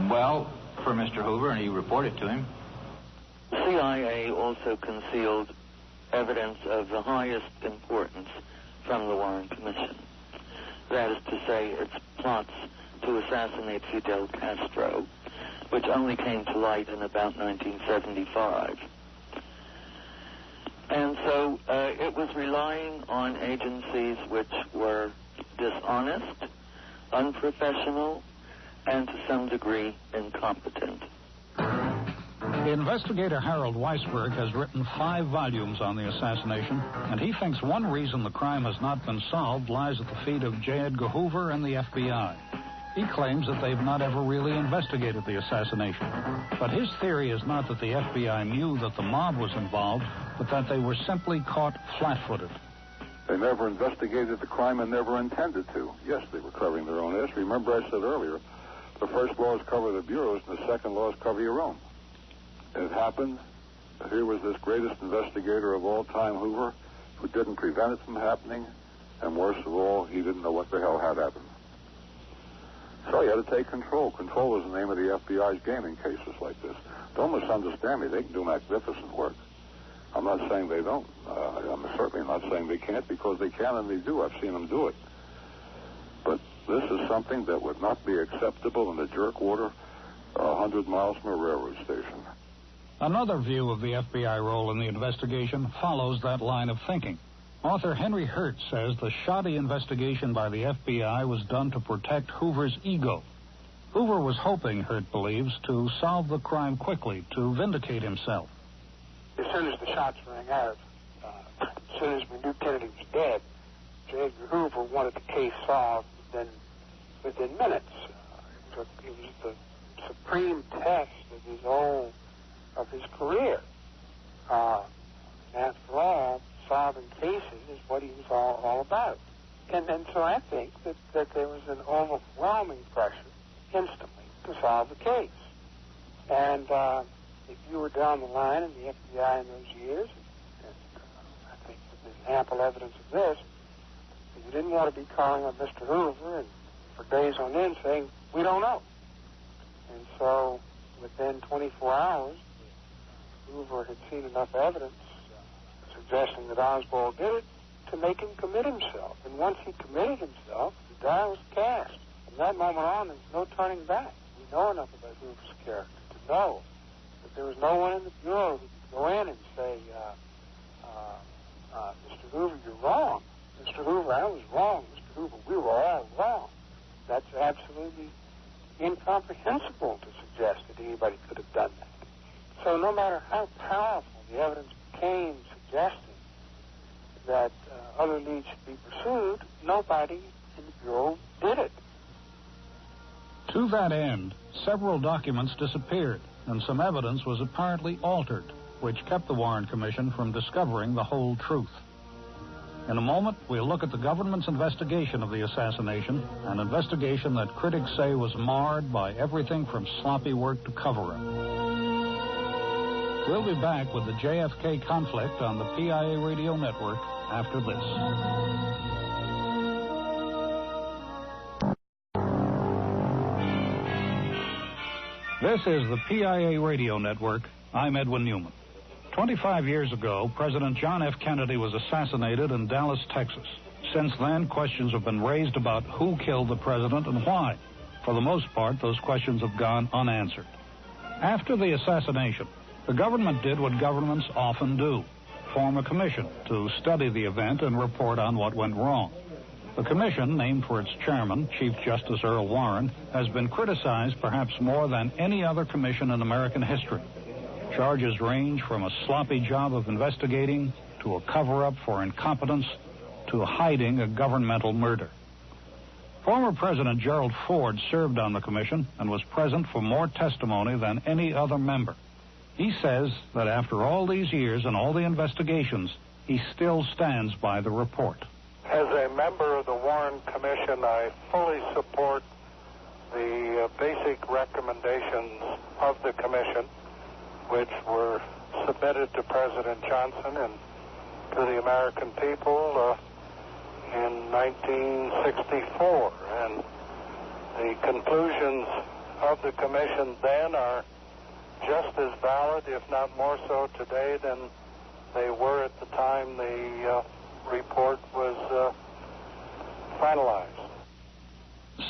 Well, for Mr. Hoover, and he reported to him. The CIA also concealed evidence of the highest importance from the Warren Commission. That is to say, its plots to assassinate Fidel Castro, which only came to light in about 1975. And so it was relying on agencies which were dishonest, unprofessional, and to some degree incompetent. Investigator Harold Weisberg has written 5 volumes on the assassination, and he thinks one reason the crime has not been solved lies at the feet of J. Edgar Hoover and the FBI. He claims that they've not ever really investigated the assassination. But his theory is not that the FBI knew that the mob was involved, but that they were simply caught flat-footed. They never investigated the crime and never intended to. Yes, they were covering their own ass. Remember I said earlier, the first laws cover the bureaus and the second laws cover your own. And it happened. Here was this greatest investigator of all time, Hoover, who didn't prevent it from happening, and worst of all, he didn't know what the hell had happened. So he had to take control. Control is the name of the FBI's game in cases like this. Don't misunderstand me. They can do magnificent work. I'm not saying they don't. I'm certainly not saying they can't, because they can and they do. I've seen them do it. But this is something that would not be acceptable in a jerkwater 100 miles from a railroad station. Another view of the FBI role in the investigation follows that line of thinking. Author Henry Hurt says the shoddy investigation by the FBI was done to protect Hoover's ego. Hoover was hoping, Hurt believes, to solve the crime quickly, to vindicate himself. As soon as the shots rang out, as soon as we knew Kennedy was dead, J. Edgar Hoover wanted the case solved within minutes. It was the supreme test of his career. After all, solving cases is what he was all about. And so I think that there was an overwhelming pressure instantly to solve the case. And if you were down the line in the FBI in those years, and I think that there's ample evidence of this, you didn't want to be calling up Mr. Hoover and for days on end saying, we don't know. And so within 24 hours, Hoover had seen enough evidence suggesting that Oswald did it to make him commit himself. And once he committed himself, the die was cast. From that moment on, there's no turning back. We know enough about Hoover's character to know that there was no one in the Bureau who could go in and say, Mr. Hoover, you're wrong. Mr. Hoover, I was wrong. Mr. Hoover, we were all wrong. That's absolutely incomprehensible to suggest that anybody could have done that. So no matter how powerful the evidence became suggesting that other leads should be pursued, nobody and the Bureau did it. To that end, several documents disappeared, and some evidence was apparently altered, which kept the Warren Commission from discovering the whole truth. In a moment, we'll look at the government's investigation of the assassination, an investigation that critics say was marred by everything from sloppy work to cover-up. We'll be back with the JFK Conflict on the PIA Radio Network after this. This is the PIA Radio Network. I'm Edwin Newman. 25 years ago, President John F. Kennedy was assassinated in Dallas, Texas. Since then, questions have been raised about who killed the president and why. For the most part, those questions have gone unanswered. After the assassination, the government did what governments often do: form a commission to study the event and report on what went wrong. The commission, named for its chairman, Chief Justice Earl Warren, has been criticized perhaps more than any other commission in American history. Charges range from a sloppy job of investigating to a cover-up for incompetence to hiding a governmental murder. Former President Gerald Ford served on the commission and was present for more testimony than any other member. He says that after all these years and all the investigations, he still stands by the report. As a member of the Warren Commission, I fully support the basic recommendations of the commission, which were submitted to President Johnson and to the American people in 1964. And the conclusions of the commission then are just as valid, if not more so today, than they were at the time the report was finalized.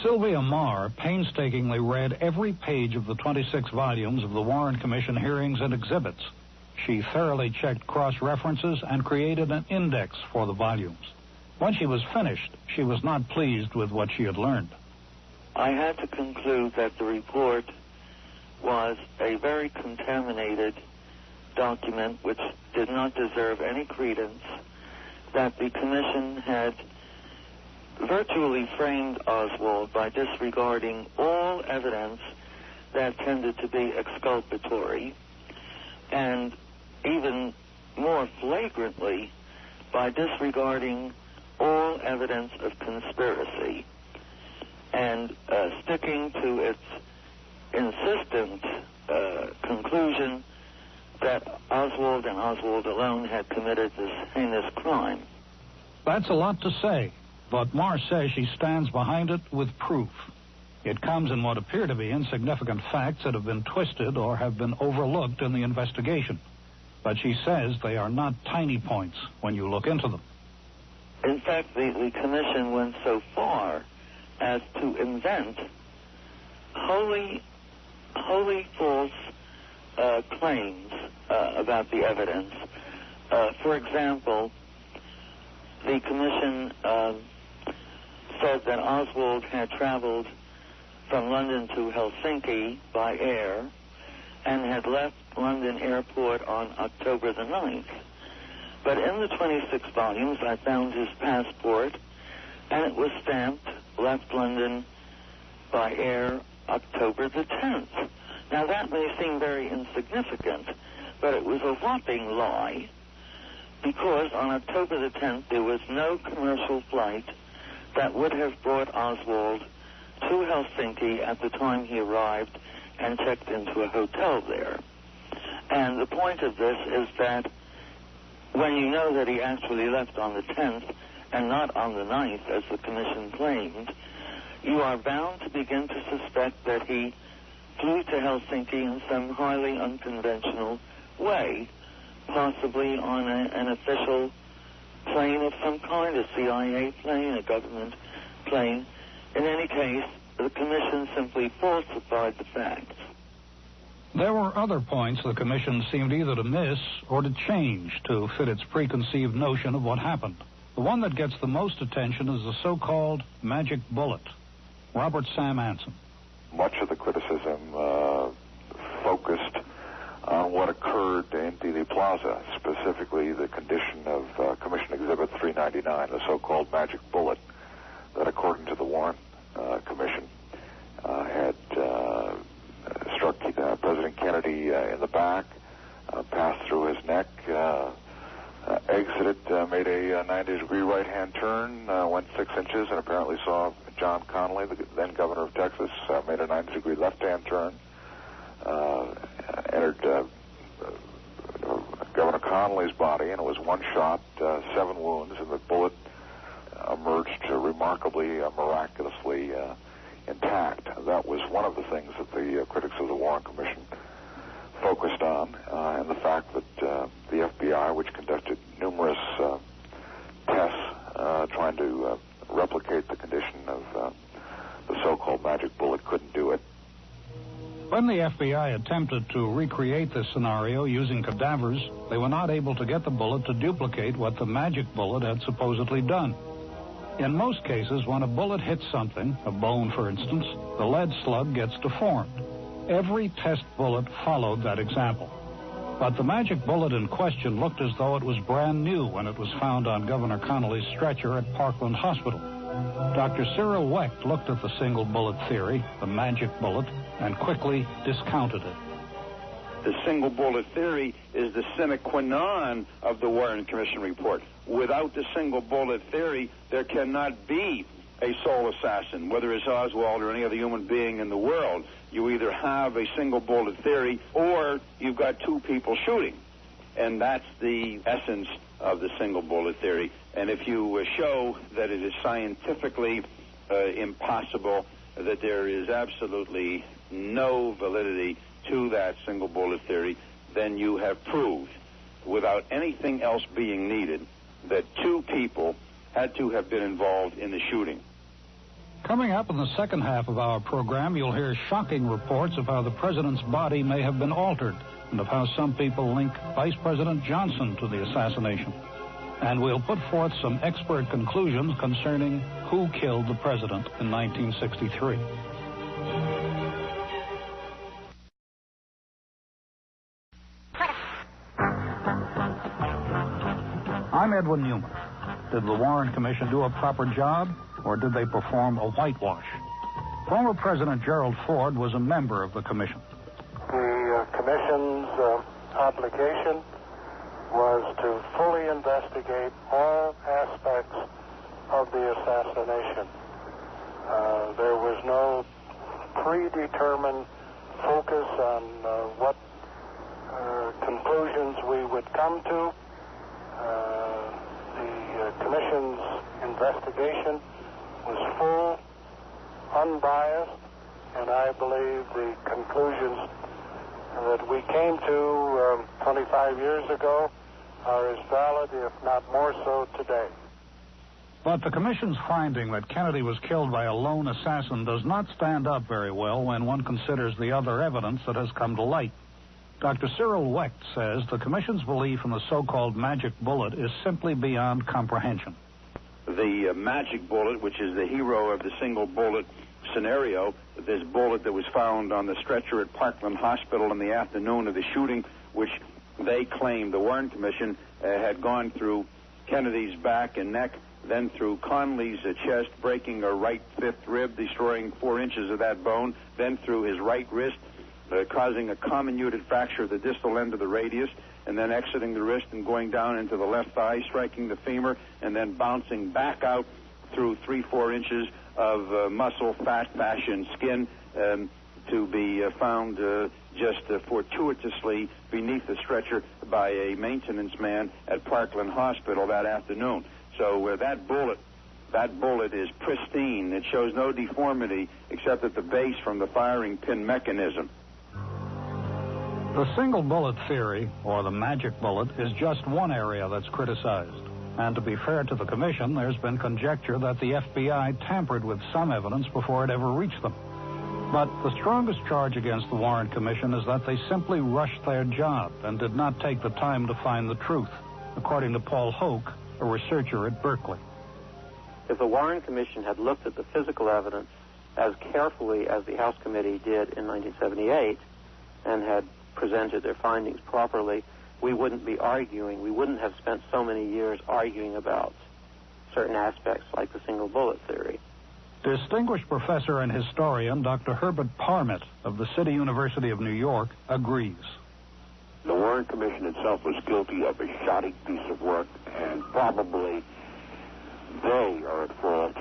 Sylvia Marr painstakingly read every page of the 26 volumes of the Warren Commission hearings and exhibits. She thoroughly checked cross-references and created an index for the volumes. When she was finished, she was not pleased with what she had learned. I had to conclude that the report was a very contaminated document which did not deserve any credence, that the commission had virtually framed Oswald by disregarding all evidence that tended to be exculpatory, and even more flagrantly by disregarding all evidence of conspiracy and sticking to its insistent conclusion that Oswald and Oswald alone had committed this heinous crime. That's a lot to say, but Marr says she stands behind it with proof. It comes in what appear to be insignificant facts that have been twisted or have been overlooked in the investigation. But she says they are not tiny points when you look into them. In fact, the commission went so far as to invent wholly false claims about the evidence. For example, the commission said that Oswald had traveled from London to Helsinki by air and had left London airport on October the 9th. But in the 26 volumes, I found his passport, and it was stamped, left London by air October the 10th. Now, that may seem very insignificant, but it was a whopping lie, because on October the 10th, there was no commercial flight that would have brought Oswald to Helsinki at the time he arrived and checked into a hotel there. And the point of this is that when you know that he actually left on the 10th and not on the 9th, as the commission claimed, you are bound to begin to suspect that he flew to Helsinki in some highly unconventional way, possibly on an official plane of some kind, a CIA plane, a government plane. In any case, the commission simply falsified the facts. There were other points the commission seemed either to miss or to change to fit its preconceived notion of what happened. The one that gets the most attention is the so-called magic bullet. Robert Sam Anson. Much of the criticism focused on what occurred in Dealey Plaza, specifically the condition of Commission Exhibit 399, the so-called magic bullet, that according struck President Kennedy in the back, passed through his neck, exited, made a 90-degree right-hand turn, went 6 inches, and apparently saw John Connally, the then governor of Texas, made a 90-degree left-hand turn, entered Governor Connally's body, and it was one shot, 7 wounds, and the bullet emerged remarkably, miraculously intact. That was one of the things that the critics of the Warren Commission focused on, and the fact that the FBI, which conducted numerous tests trying to replicate the condition of the so-called magic bullet, couldn't do it. When the FBI attempted to recreate this scenario using cadavers, they were not able to get the bullet to duplicate what the magic bullet had supposedly done. In most cases, when a bullet hits something, a bone for instance, the lead slug gets deformed. Every test bullet followed that example. But the magic bullet in question looked as though it was brand new when it was found on Governor Connally's stretcher at Parkland Hospital. Dr. Cyril Wecht looked at the single bullet theory, the magic bullet, and quickly discounted it. The single bullet theory is the sine qua non of the Warren Commission report. Without the single bullet theory, there cannot be a sole assassin, whether it's Oswald or any other human being in the world. You either have a single bullet theory or you've got 2 people shooting. And that's the essence of the single bullet theory. And if you show that it is scientifically impossible, that there is absolutely no validity to that single bullet theory, then you have proved, without anything else being needed, that 2 people had to have been involved in the shooting. Coming up in the second half of our program, you'll hear shocking reports of how the president's body may have been altered and of how some people link Vice President Johnson to the assassination. And we'll put forth some expert conclusions concerning who killed the president in 1963. I'm Edwin Newman. Did the Warren Commission do a proper job, or did they perform a whitewash? Former President Gerald Ford was a member of the commission. The commission's obligation was to fully investigate all aspects of the assassination. There was no predetermined focus on what conclusions we would come to. The commission's investigation was full, unbiased, and I believe the conclusions that we came to 25 years ago are as valid, if not more so, today. But the commission's finding that Kennedy was killed by a lone assassin does not stand up very well when one considers the other evidence that has come to light. Dr. Cyril Wecht says the commission's belief in the so-called magic bullet is simply beyond comprehension. The magic bullet, which is the hero of the single bullet scenario, this bullet that was found on the stretcher at Parkland Hospital in the afternoon of the shooting, which they claimed, the Warren Commission, had gone through Kennedy's back and neck, then through Connally's chest, breaking a right 5th rib, destroying 4 inches of that bone, then through his right wrist, causing a comminuted fracture of the distal end of the radius, and then exiting the wrist and going down into the left thigh, striking the femur, and then bouncing back out through 3-4 inches of muscle, fat, fascia, and skin, to be found just fortuitously beneath the stretcher by a maintenance man at Parkland Hospital that afternoon. So that bullet is pristine. It shows no deformity except at the base from the firing pin mechanism. The single bullet theory, or the magic bullet, is just one area that's criticized. And to be fair to the commission, there's been conjecture that the FBI tampered with some evidence before it ever reached them. But the strongest charge against the Warren Commission is that they simply rushed their job and did not take the time to find the truth, according to Paul Hoke, a researcher at Berkeley. If the Warren Commission had looked at the physical evidence as carefully as the House Committee did in 1978 and had presented their findings properly, we wouldn't be arguing. We wouldn't have spent so many years arguing about certain aspects like the single bullet theory. Distinguished professor and historian Dr. Herbert Parmet of the City University of New York agrees. The Warren Commission itself was guilty of a shoddy piece of work, and probably they are at fault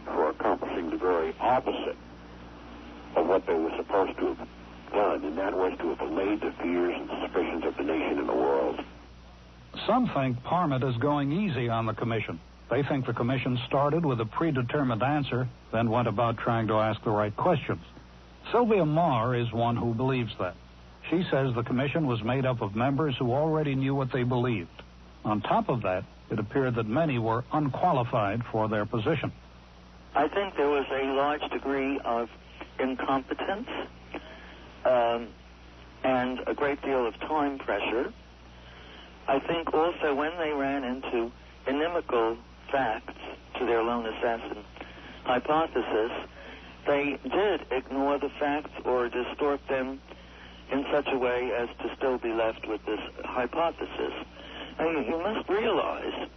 for accomplishing the very opposite of what they were supposed to have done, and that was to have allayed the fears and suspicions of the nation and the world. Some think Parmet is going easy on the commission. They think the commission started with a predetermined answer, then went about trying to ask the right questions. Sylvia Marr is one who believes that. She says the commission was made up of members who already knew what they believed. On top of that, it appeared that many were unqualified for their position. I think there was a large degree of incompetence and a great deal of time pressure. I think also when they ran into inimical facts to their lone assassin hypothesis, they did ignore the facts or distort them in such a way as to still be left with this hypothesis. And you must realize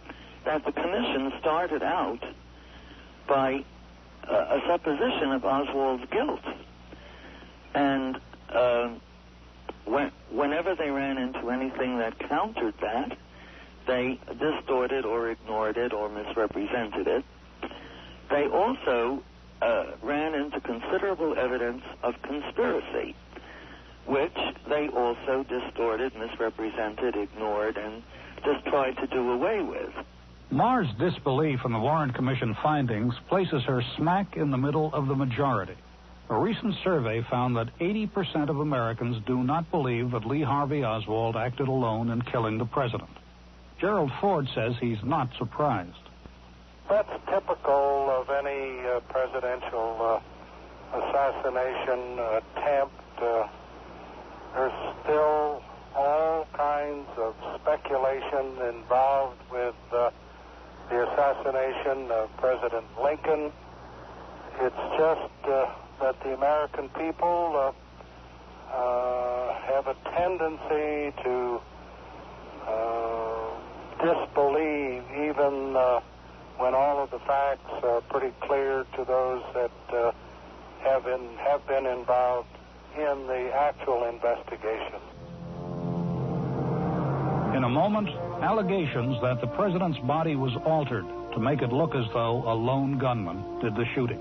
that the commission started out by a supposition of Oswald's guilt. And whenever they ran into anything that countered that, they distorted or ignored it or misrepresented it. They also ran into considerable evidence of conspiracy, which they also distorted, misrepresented, ignored, and just tried to do away with. Marr's disbelief in the Warren Commission findings places her smack in the middle of the majority. A recent survey found that 80% of Americans do not believe that Lee Harvey Oswald acted alone in killing the president. Gerald Ford says he's not surprised. That's typical of any presidential assassination attempt. There's still all kinds of speculation involved with the assassination of President Lincoln. It's just that the American people have a tendency to disbelieve even when all of the facts are pretty clear to those that have been involved in the actual investigation. In a moment, allegations that the president's body was altered to make it look as though a lone gunman did the shooting.